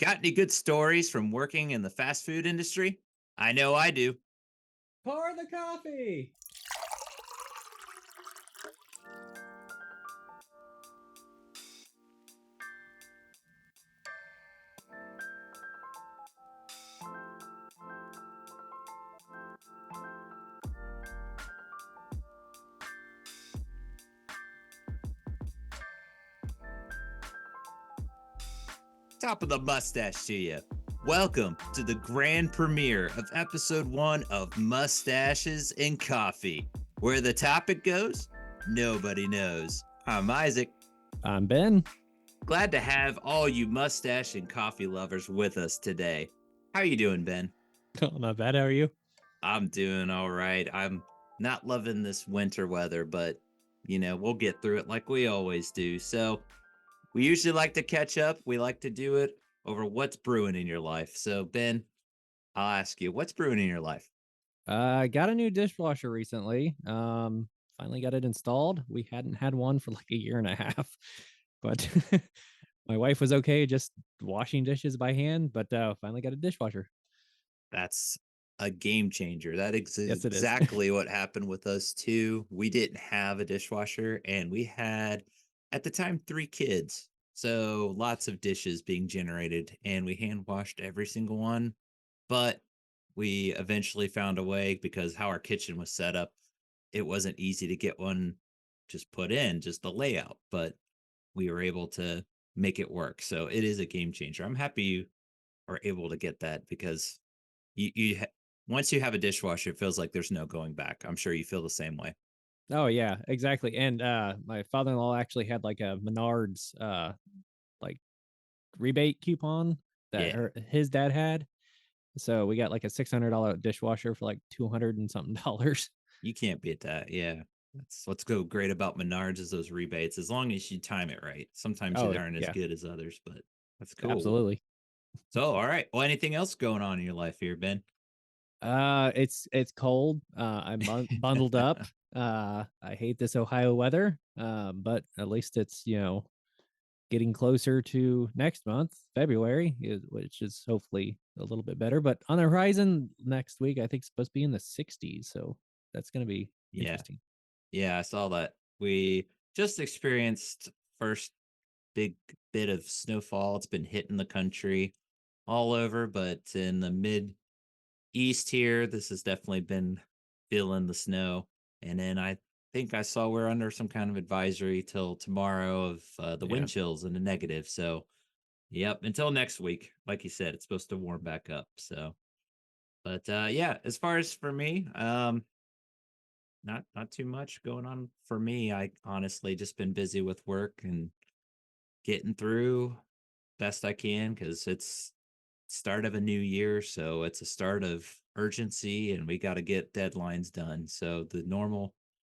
Got any good stories from working in the fast food industry? I know I do. Pour the coffee. Top of the mustache to you. Welcome to the grand premiere of episode 1 of Mustaches and Coffee. Where the topic goes, nobody knows. I'm Isaac. I'm Ben. Glad to have all you mustache and coffee lovers with us today. How you doing, Ben? Oh, not bad. How are you? I'm doing all right. I'm not loving this winter weather, but we'll get through it like we always do. So, we usually like to catch up. We like to do it over what's brewing in your life. So, Ben, I'll ask you, what's brewing in your life? I got a new dishwasher recently. Finally got it installed. We hadn't had one for like a year and a half, but my wife was okay just washing dishes by hand. But finally got a dishwasher. That's a game changer. That is Yes, it is. exactly what happened with us too. We didn't have a dishwasher and we had at the time 3 kids. So lots of dishes being generated and we hand washed every single one. But we eventually found a way because how our kitchen was set up, it wasn't easy to get one just put in, just the layout, but we were able to make it work. So it is a game changer. I'm happy you are able to get that because once you have a dishwasher, it feels like there's no going back. I'm sure you feel the same way. Oh yeah, exactly. And my father-in-law actually had like a Menards like rebate coupon that Yeah, his dad had. So we got like a $600 dishwasher for like 200 and something dollars. you can't beat that. Yeah. That's what's go great about Menards is those rebates, as long as you time it right. Sometimes Oh they aren't as yeah, good as others, but that's cool. absolutely. So, all right. Well, anything else going on in your life here, Ben? It's cold. I'm bundled up. I hate this Ohio weather. But at least it's getting closer to next month, February, which is hopefully a little bit better. But on the horizon next week, I think it's supposed to be in the 60s, so that's going to be Yeah. interesting. Yeah, I saw that. We just experienced first big bit of snowfall. It's been hitting the country all over, but in the mid east here, this has definitely been feeling the snow. And then I think I saw we're under some kind of advisory till tomorrow of the Yeah. wind chills and the negative. So, yep, until next week. Like you said, it's supposed to warm back up. So, but yeah, as far as for me, not too much going on for me. I honestly just been busy with work and getting through best I can because it's start of a new year, so it's a start of urgency and we got to get deadlines done. So the normal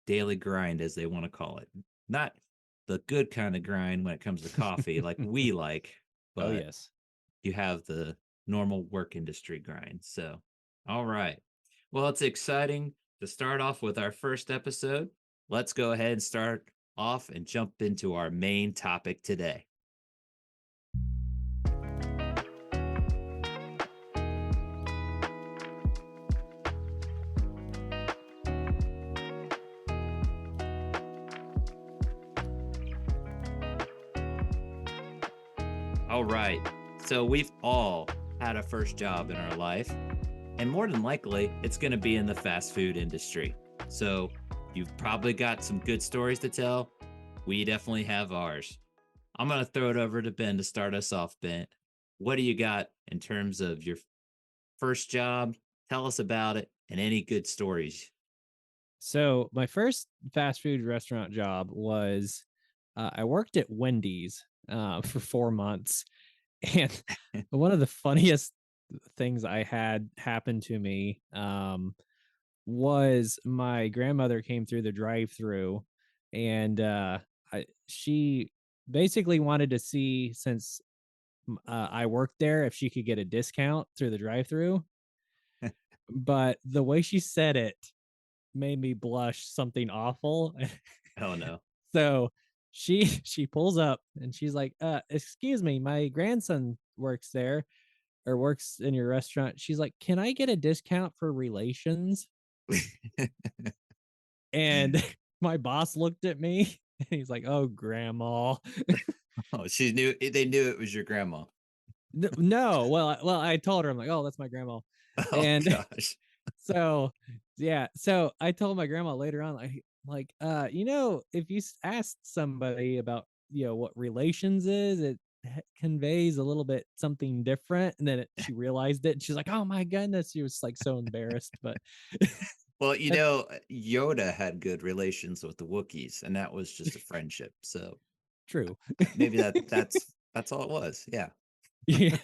daily grind as they want to call it. Not the good kind of grind when it comes to coffee like we like, Oh but yes. you have the normal work industry grind. So, all right. Well, it's exciting to start off with our first episode. Let's go ahead and start off and jump into our main topic today. All right. So we've all had a first job in our life, and more than likely, it's going to be in the fast food industry. So you've probably got some good stories to tell. We definitely have ours. I'm going to throw it over to Ben to start us off, Ben. What do you got in terms of your first job? Tell us about it and any good stories. So my first fast food restaurant job was I worked at Wendy's for 4 months, and one of the funniest things I had happen to me was my grandmother came through the drive-through, and she basically wanted to see since I worked there if she could get a discount through the drive-through. But the way she said it made me blush something awful. Oh, no. So she pulls up and she's like, excuse me, my grandson works there or works in your restaurant. She's like, can I get a discount for relations? And my boss looked at me and he's like, oh, grandma. Oh, she knew they knew it was your grandma. No, well, I told her, I'm like, oh, that's my grandma. Oh And gosh. so, yeah, so I told my grandma later on, if you asked somebody about, what relations is, it conveys a little bit something different. And then she realized it. And she's like, oh my goodness. She was like so embarrassed, but Well, that's Yoda had good relations with the Wookiees, and that was just a friendship. So true. maybe that's all it was. Yeah. Yeah.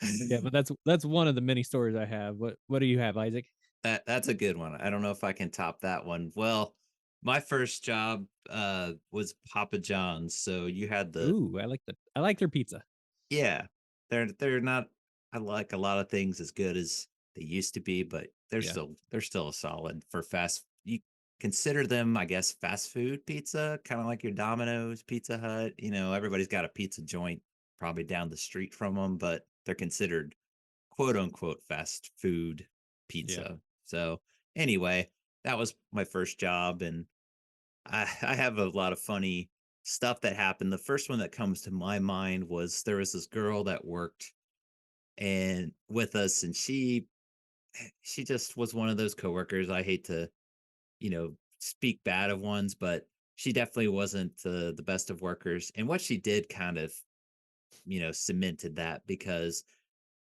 Yeah. But that's one of the many stories I have. What do you have, Isaac? That's a good one. I don't know if I can top that one. Well, my first job was Papa John's. So you had the Ooh, I like their pizza. yeah. They're not I like a lot of things as good as they used to be, but Yeah. they're still a solid for fast you consider them, I guess, fast food pizza, kind of like your Domino's, Pizza Hut. Everybody's got a pizza joint probably down the street from them, but they're considered quote unquote fast food Yeah. pizza. So anyway, that was my first job, and I have a lot of funny stuff that happened. The first one that comes to my mind was there was this girl that worked and with us, and she just was one of those coworkers. I hate to speak bad of ones, but she definitely wasn't the best of workers. And what she did kind of cemented that because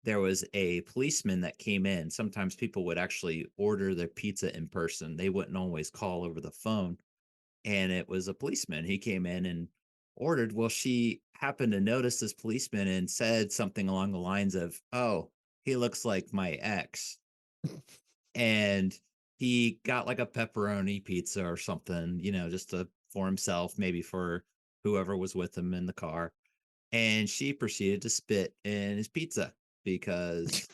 there was a policeman that came in. Sometimes people would actually order their pizza in person. They wouldn't always call over the phone. And it was a policeman. He came in and ordered. Well, she happened to notice this policeman and said something along the lines of, "Oh, he looks like my ex." And he got like a pepperoni pizza or something, just for himself, maybe for whoever was with him in the car. And she proceeded to spit in his pizza because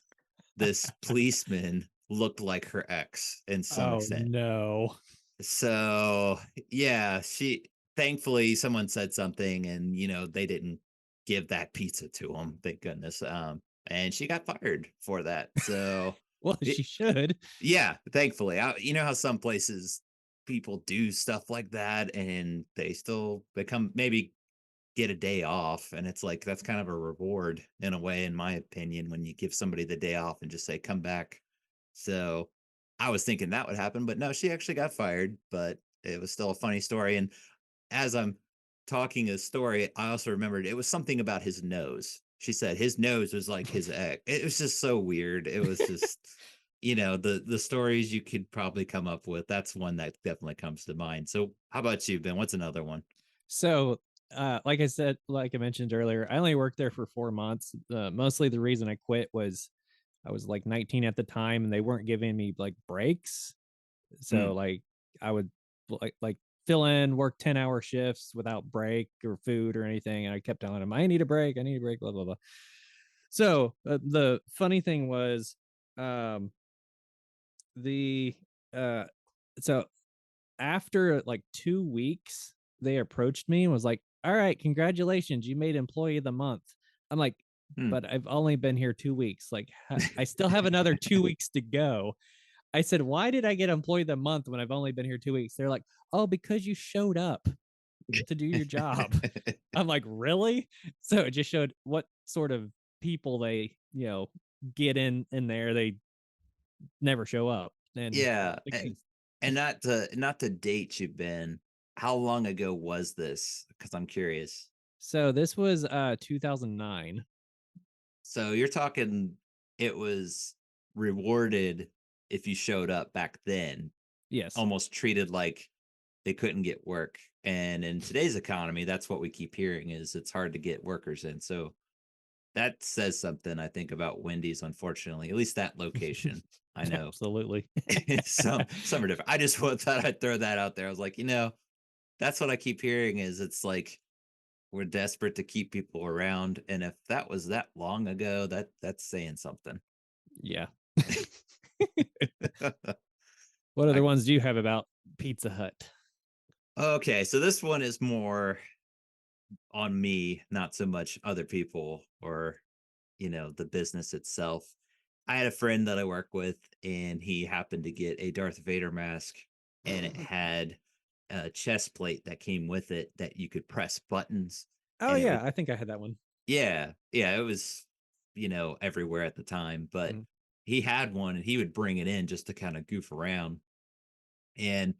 this policeman looked like her ex in some Oh extent. no. So, yeah, she thankfully someone said something and they didn't give that pizza to him, thank goodness. And she got fired for that. So, Well, it, she should. yeah, thankfully. You know how some places people do stuff like that and they still become maybe get a day off, and it's like that's kind of a reward in a way, in my opinion, when you give somebody the day off and just say come back. So I was thinking that would happen, but no, she actually got fired, but it was still a funny story. And as I'm talking a story, I also remembered it was something about his nose. She said his nose was like his ex. It was just so weird. It was just the stories you could probably come up with. That's one that definitely comes to mind. So how about you, Ben? What's another one? So, like I said, like I mentioned earlier, I only worked there for 4 months. Mostly the reason I quit was I was like 19 at the time, and they weren't giving me like breaks. Hmm. So, like, I would like fill in, work 10-hour shifts without break or food or anything, and I kept telling them, "I need a break. I need a break." Blah blah blah. So, the funny thing was, um, the uh, so after like 2 weeks, they approached me and was like, all right, congratulations, you made employee of the month. I'm like, Hmm. but I've only been here 2 weeks. Like, I still have another 2 weeks to go. I said, why did I get employee of the month when I've only been here 2 weeks? They're like, oh, because you showed up to do your job. I'm like, really? So it just showed what sort of people they, get in there. They never show up. And Yeah, like, and not to date you, Ben. How long ago was this? Because I'm curious. so this was 2009. So you're talking it was rewarded if you showed up back then, Yes. almost treated like they couldn't get work. And in today's economy, that's what we keep hearing is it's hard to get workers in. So that says something, I think, about Wendy's, unfortunately, at least that location. I know Absolutely. some are different. I just thought I'd throw that out there. I was like, that's what I keep hearing is it's like we're desperate to keep people around. And if that was that long ago, that's saying something. Yeah. What other I ones do you have about Pizza Hut? Okay, so this one is more on me, not so much other people or, the business itself. I had a friend that I work with, and he happened to get a Darth Vader mask, and it had a chest plate that came with it that you could press buttons, Oh, and it yeah, would, I think I had that one. yeah, yeah, it was, everywhere at the time, but Mhm, he had one and he would bring it in just to kind of goof around. And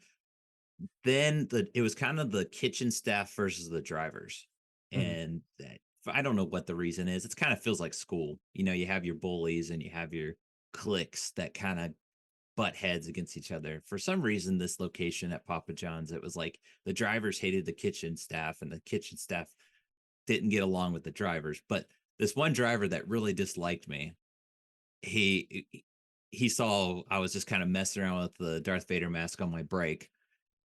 then it was kind of the kitchen staff versus the drivers, mhm, and that I don't know what the reason is. It kind of feels like school. You have your bullies and you have your cliques that kind of butt heads against each other. For some reason, this location at Papa John's, it was like the drivers hated the kitchen staff, and the kitchen staff didn't get along with the drivers. But this one driver that really disliked me, he saw I was just kind of messing around with the Darth Vader mask on my break,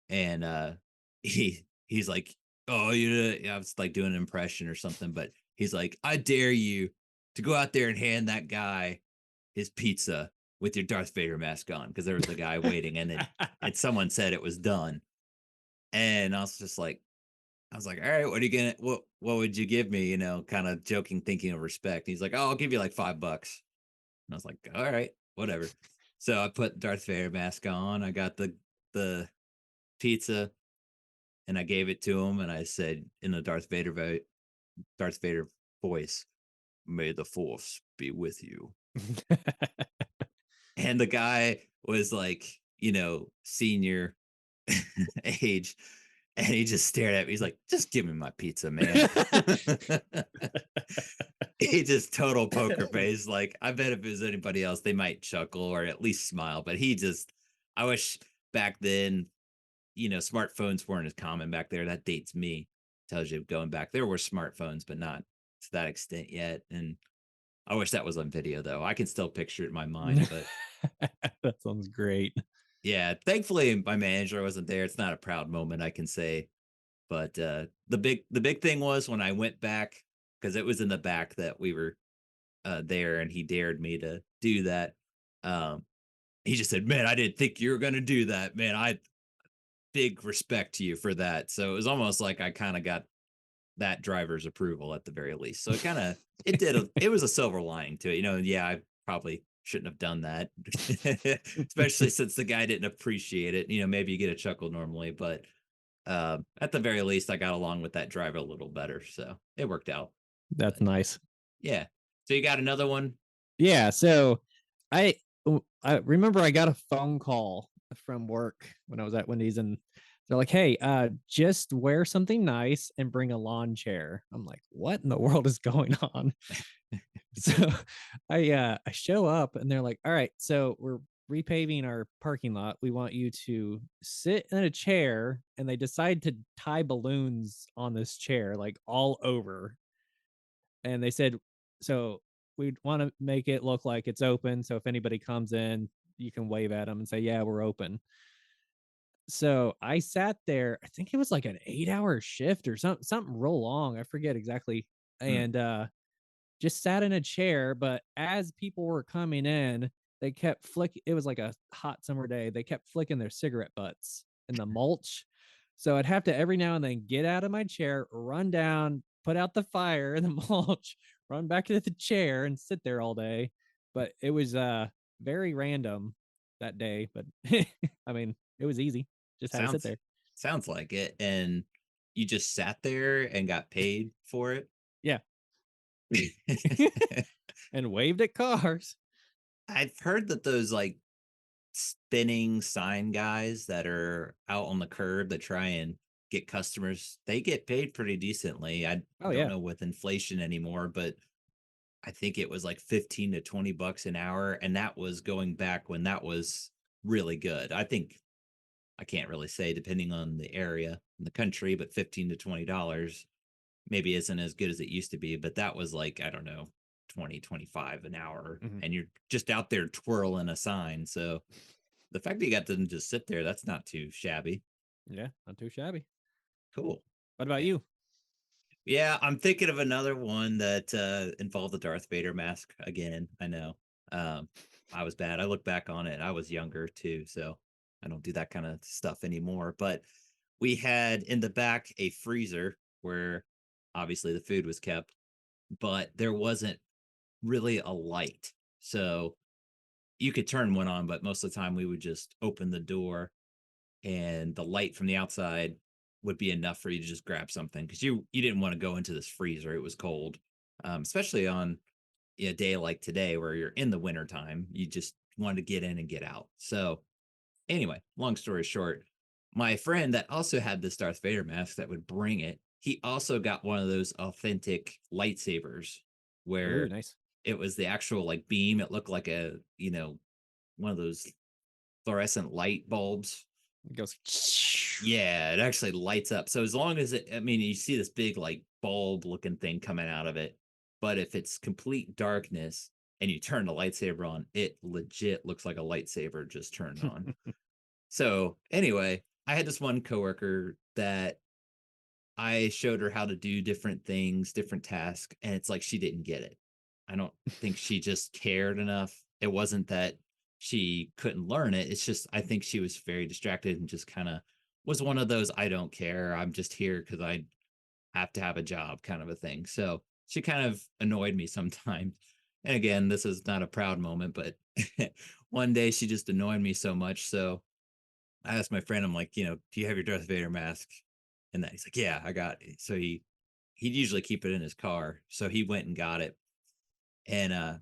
and he's like, "Oh, yeah," I was like doing an impression or something, but he's like, "I dare you to go out there and hand that guy his pizza with your Darth Vader mask on," because there was a guy waiting, and someone said it was done, and I was just like, I was like, "All right, what are you gonna what would you give me?" Kind of joking, thinking of respect. He's like, "Oh, I'll give you like $5." And I was like, "All right, whatever." So I put Darth Vader mask on. I got the pizza, and I gave it to him, and I said in a Darth Vader voice, "May the Force be with you." And the guy was like, senior age, and he just stared at me. He's like, "Just give me my pizza, man." He just total poker face. Like, I bet if it was anybody else, they might chuckle or at least smile. But I wish back then, smartphones weren't as common back there. That dates me. Tells you going back. There were smartphones, but not to that extent yet. And I wish that was on video though. I can still picture it in my mind. But That sounds great. yeah, thankfully my manager wasn't there. It's not a proud moment, I can say. But the big thing was when I went back, because it was in the back that we were there, and he dared me to do that. Um, he just said, "Man, I didn't think you were gonna do that, man. I big respect to you for that." So it was almost like I kind of got that driver's approval at the very least. So it was a silver lining to it. Yeah, I probably shouldn't have done that. Especially since the guy didn't appreciate it. Maybe you get a chuckle normally, but at the very least I got along with that driver a little better. So it worked out. That's But nice. yeah. So you got another one? Yeah, so I remember I got a phone call from work when I was at Wendy's, and they're like, "Hey, just wear something nice and bring a lawn chair." I'm like, "What in the world is going on?" So I show up and they're like, "All right, so we're repaving our parking lot. We want you to sit in a chair," and they decide to tie balloons on this chair like all over. And they said, "So we want to make it look like it's open, so if anybody comes in, you can wave at them and say, 'Yeah, we're open.'" So I sat there, I think it was like an 8-hour shift or something real long. I forget exactly. Hmm. And just sat in a chair, but as people were coming in, they kept it was like a hot summer day. They kept flicking their cigarette butts in the mulch. So I'd have to every now and then get out of my chair, run down, put out the fire in the mulch, run back to the chair and sit there all day. But it was very random that day, but I mean, it was easy. Just had to sit Sounds there. sounds like it. And you just sat there and got paid for it? Yeah. And waved at cars. I've heard that those like spinning sign guys that are out on the curb that try and get customers, they get paid pretty decently. I Oh don't yeah. know with inflation anymore, but I think it was like 15 to 20 bucks an hour. And that was going back when that was really good. I think I can't really say depending on the area in the country, but 15 to $20 maybe isn't as good as it used to be, but that was like, I don't know, 20, 25 an hour. Mhm. And you're just out there twirling a sign. So the fact that you got them just sit there, that's not too shabby. Yeah, not too shabby. Cool. What about Yeah. you? Yeah, I'm thinking of another one that involved the Darth Vader mask again. I know. Um, I was bad. I look back on it. I was younger too, so I don't do that kind of stuff anymore. But we had in the back a freezer where obviously the food was kept, but there wasn't really a light. So you could turn one on, but most of the time we would just open the door and the light from the outside would be enough for you to just grab something because you didn't want to go into this freezer. It was cold, especially on a day like today where you're in the winter time. You just wanted to get in and get out. So anyway, long story short, my friend that also had this Darth Vader mask that would bring it, he also got one of those authentic lightsabers Ooh, where nice. it was the actual like beam. It looked like one of those fluorescent light bulbs. It goes. Yeah, it actually lights up. So as long as I mean, you see this big like bulb looking thing coming out of it, but if it's complete darkness and you turn the lightsaber on, it legit looks like a lightsaber just turned on. So anyway, I had this one coworker that I showed her how to do different things, different tasks, and it's like she didn't get it. I don't think she just cared enough. It wasn't that she couldn't learn it. It's just I think she was very distracted and just kind of was one of those I don't care. I'm just here because I have to have a job kind of a thing. So she kind of annoyed me sometimes. And again, this is not a proud moment, but one day she just annoyed me so much. So I asked my friend, I'm like, do you have your Darth Vader mask? And that he's like, yeah, I got it. So he'd usually keep it in his car. So he went and got it. And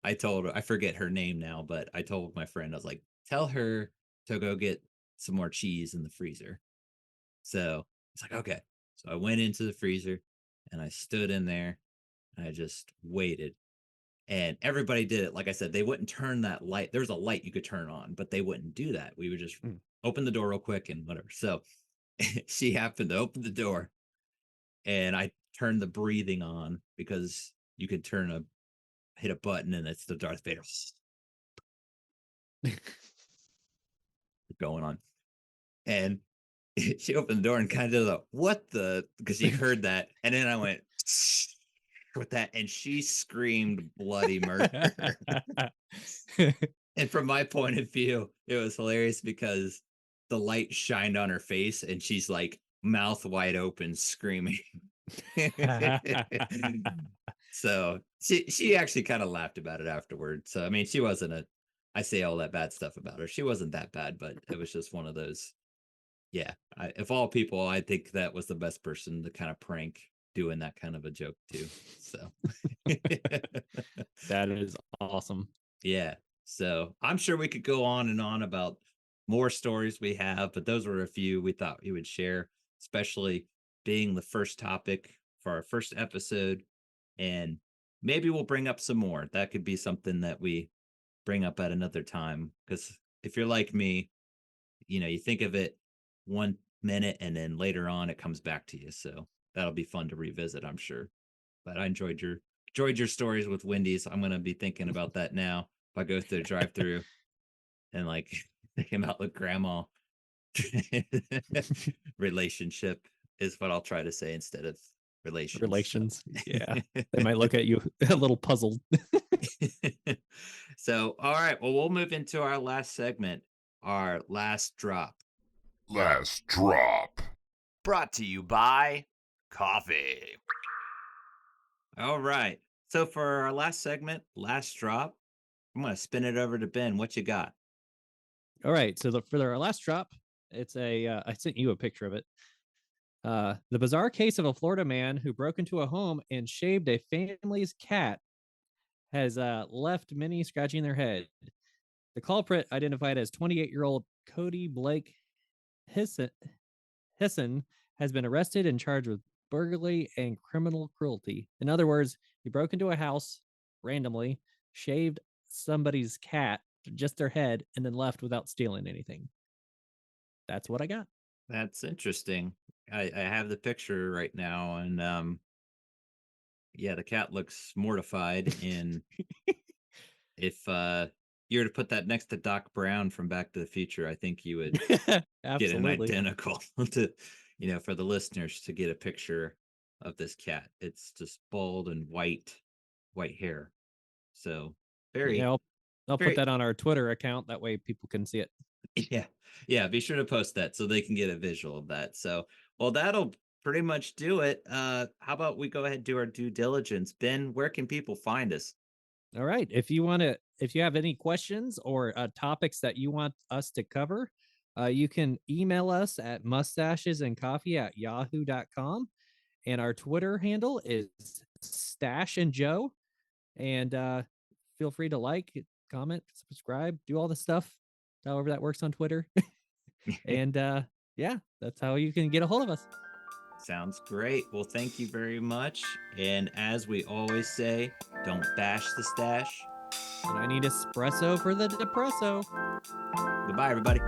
I told her, I forget her name now, but I told my friend, I was like, tell her to go get some more cheese in the freezer. So it's like, okay. So I went into the freezer and I stood in there and I just waited. And everybody did it. Like I said, they wouldn't turn that light. There's a light you could turn on, but they wouldn't do that. We would just Mm. open the door real quick and whatever. So she happened to open the door and I turned the breathing on because you could hit a button and it's the Darth Vader going on. And she opened the door and kind of what the because she heard that. And then I went with that and she screamed bloody murder. And from my point of view, it was hilarious because the light shined on her face and she's like mouth wide open screaming. So she actually kind of laughed about it afterward. So I mean, she wasn't a I say all that bad stuff about her. She wasn't that bad, but it was just one of those. Yeah, of all people, I think that was the best person to kind of prank doing that kind of a joke too. So That is awesome. yeah. So I'm sure we could go on and on about more stories we have, but those were a few we thought we would share, especially being the first topic for our first episode. And maybe we'll bring up some more. That could be something that we bring up at another time. Because if you're like me, you think of it 1 minute and then later on it comes back to you. So that'll be fun to revisit, I'm sure. But I enjoyed your stories with Wendy's. I'm gonna be thinking about that now. If I go through the drive through and like thinking about the grandma relationship is what I'll try to say instead of relations. Relations. Yeah. They might look at you a little puzzled. So all right, well we'll move into our last segment, our last drop. Last drop. Brought to you by coffee. All right. So for our last segment, last drop, I'm gonna spin it over to Ben. What you got? All right. So for our last drop, it's I sent you a picture of it. The bizarre case of a Florida man who broke into a home and shaved a family's cat has left many scratching their head. The culprit, identified as 28-year-old Cody Blake Hisson, has been arrested and charged with burglary and criminal cruelty. In other words, he broke into a house randomly, shaved somebody's cat, just their head, and then left without stealing anything. That's what I got. That's interesting. I have the picture right now, and yeah, the cat looks mortified. And if you were to put that next to Doc Brown from Back to the Future, I think you would get an Absolutely. identical to, for the listeners to get a picture of this cat. It's just bald and white hair. So Yeah, very, I'll put very that on our Twitter account. That way people can see it. Yeah. Yeah, be sure to post that so they can get a visual of that. So, well, that'll pretty much do it. How about we go ahead and do our due diligence? Ben, where can people find us? All right. If you have any questions or topics that you want us to cover, you can email us at mustachesandcoffee@yahoo.com. And our Twitter handle is Stash and Joe. And feel free to like, comment, subscribe, do all the stuff, however that works on Twitter. And yeah, that's how you can get a hold of us. Sounds great. Well, thank you very much. And as we always say, don't bash the stash. And I need espresso for the depresso. Goodbye, everybody.